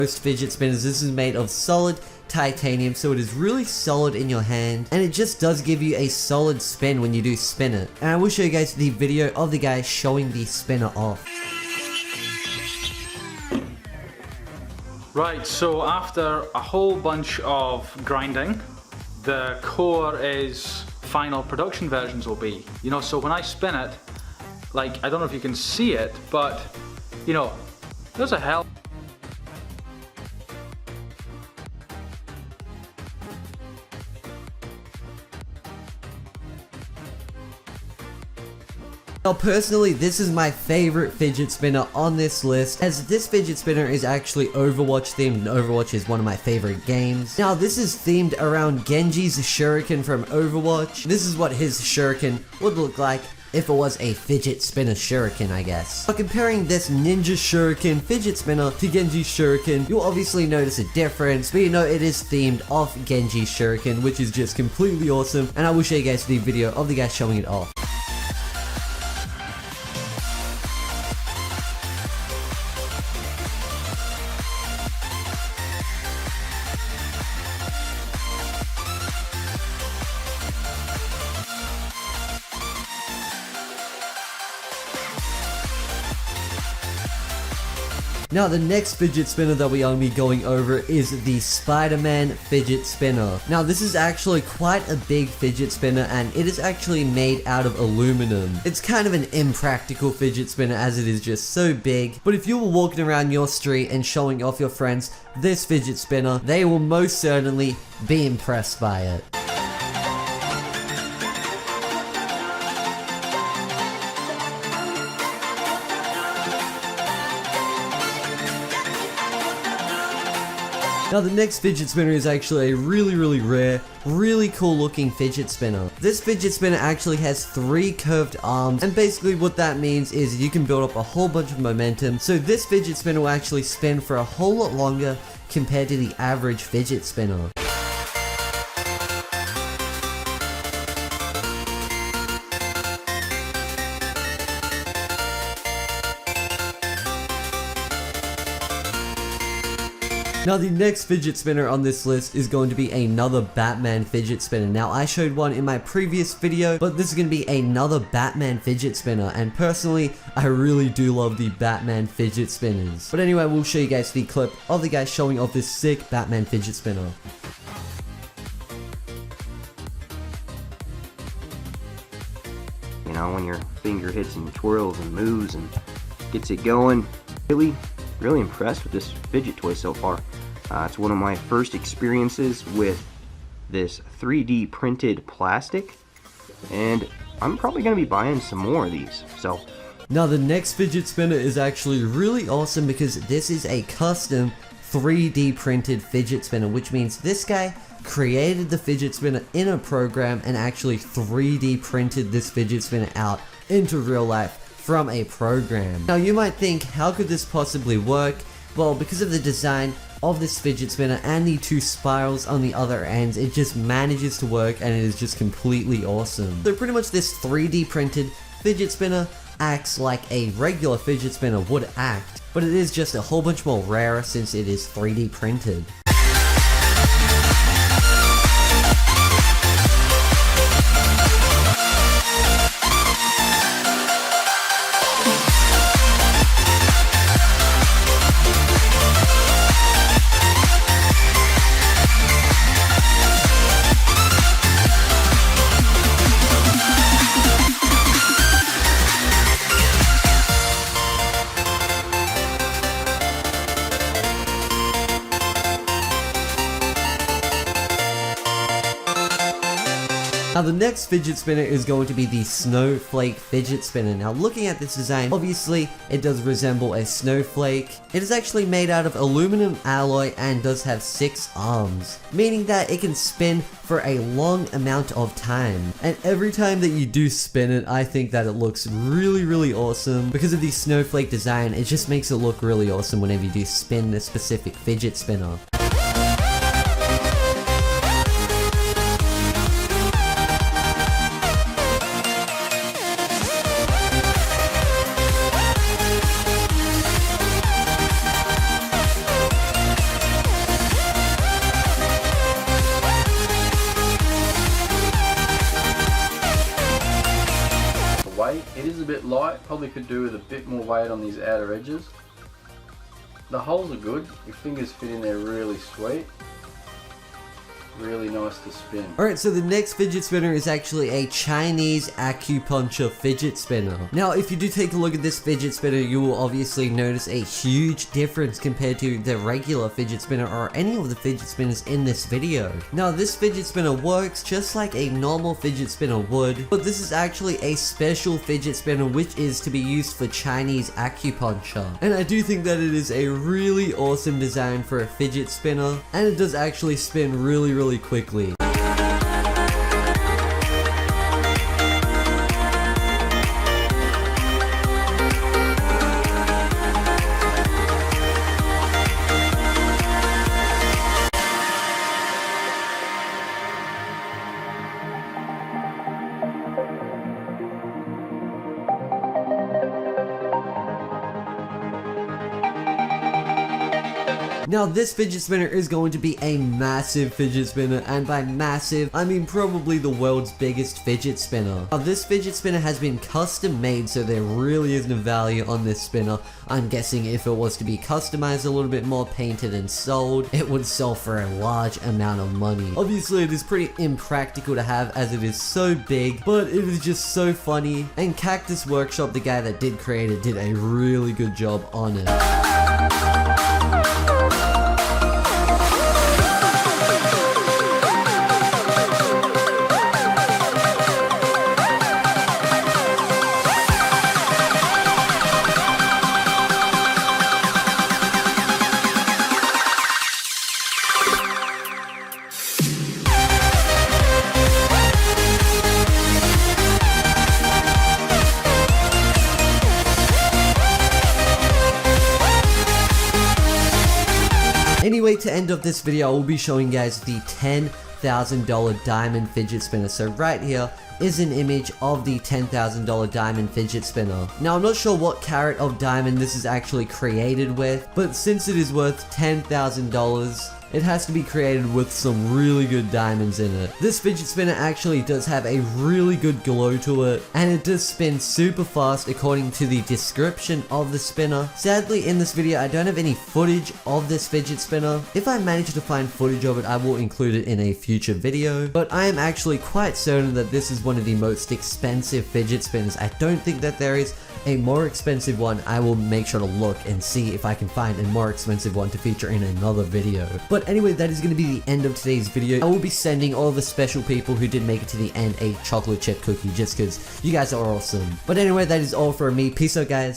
Most fidget spinners, this is made of solid titanium, so it is really solid in your hand, and it just does give you a solid spin when you do spin it. And I will show you guys the video of the guy showing the spinner off. Right, so after a whole bunch of grinding, the core is final production versions will be. You know, so when I spin it, like, I don't know if you can see it, but, you know, there's a hell. Now personally, this is my favorite fidget spinner on this list, as this fidget spinner is actually Overwatch themed, and Overwatch is one of my favorite games. Now this is themed around Genji's shuriken from Overwatch. This is what his shuriken would look like if it was a fidget spinner shuriken, I guess. But comparing this ninja shuriken fidget spinner to Genji's shuriken, you'll obviously notice a difference, but you know it is themed off Genji's shuriken, which is just completely awesome, and I will show you guys the video of the guy showing it off. Now the next fidget spinner that we are going to be going over is the Spider-Man fidget spinner. Now this is actually quite a big fidget spinner, and it is actually made out of aluminum. It's kind of an impractical fidget spinner as it is just so big, but if you were walking around your street and showing off your friends this fidget spinner, they will most certainly be impressed by it. Now the next fidget spinner is actually a really rare, really cool looking fidget spinner. This fidget spinner actually has 3 curved arms, and basically what that means is you can build up a whole bunch of momentum, so this fidget spinner will actually spin for a whole lot longer compared to the average fidget spinner. Now the next fidget spinner on this list is going to be another Batman fidget spinner. Now I showed one in my previous video, but this is going to be another Batman fidget spinner, and personally I really do love the Batman fidget spinners. But anyway, we'll show you guys the clip of the guy showing off this sick Batman fidget spinner. You know, when your finger hits and twirls and moves and gets it going. Really impressed with this fidget toy so far. It's one of my first experiences with this 3D printed plastic, and I'm probably going to be buying some more of these. So now the next fidget spinner is actually really awesome because this is a custom 3D printed fidget spinner, which means this guy created the fidget spinner in a program and actually 3D printed this fidget spinner out into real life from a program. Now you might think, how could this possibly work? Well, because of the design of this fidget spinner and the 2 spirals on the other ends, it just manages to work, and it is just completely awesome. So pretty much this 3D printed fidget spinner acts like a regular fidget spinner would act, but it is just a whole bunch more rarer since it is 3D printed. Now the next fidget spinner is going to be the snowflake fidget spinner. Now looking at this design, obviously it does resemble a snowflake. It is actually made out of aluminum alloy and does have 6 arms, meaning that it can spin for a long amount of time. And every time that you do spin it, I think that it looks really awesome. Because of the snowflake design, it just makes it look really awesome whenever you do spin this specific fidget spinner. bit light, probably could do with a bit more weight on these outer edges. The holes are good, your fingers fit in there really sweet. Really nice to spin. Alright, so the next fidget spinner is actually a Chinese acupuncture fidget spinner. Now, if you do take a look at this fidget spinner, you will obviously notice a huge difference compared to the regular fidget spinner or any of the fidget spinners in this video. Now, this fidget spinner works just like a normal fidget spinner would, but this is actually a special fidget spinner which is to be used for Chinese acupuncture. And I do think that it is a really awesome design for a fidget spinner, and it does actually spin really quickly. Now this fidget spinner is going to be a massive fidget spinner, and by massive, I mean probably the world's biggest fidget spinner. Now this fidget spinner has been custom made, so there really isn't a value on this spinner. I'm guessing if it was to be customized a little bit more, painted and sold, it would sell for a large amount of money. Obviously it is pretty impractical to have as it is so big, but it is just so funny, and Cactus Workshop, the guy that did create it, did a really good job on it. Anyway, to end off this video, I will be showing you guys the $10,000 diamond fidget spinner. So right here is an image of the $10,000 diamond fidget spinner. Now I'm not sure what carat of diamond this is actually created with, but since it is worth $10,000, it has to be created with some really good diamonds in it. This fidget spinner actually does have a really good glow to it, and it does spin super fast according to the description of the spinner. Sadly, in this video, I don't have any footage of this fidget spinner. If I manage to find footage of it, I will include it in a future video, but I am actually quite certain that this is one of the most expensive fidget spinners. I don't think that there is a more expensive one. I will make sure to look and see if I can find a more expensive one to feature in another video. But anyway, that is going to be the end of today's video. I will be sending all the special people who did make it to the end a chocolate chip cookie just because you guys are awesome. But anyway, that is all for me. Peace out, guys.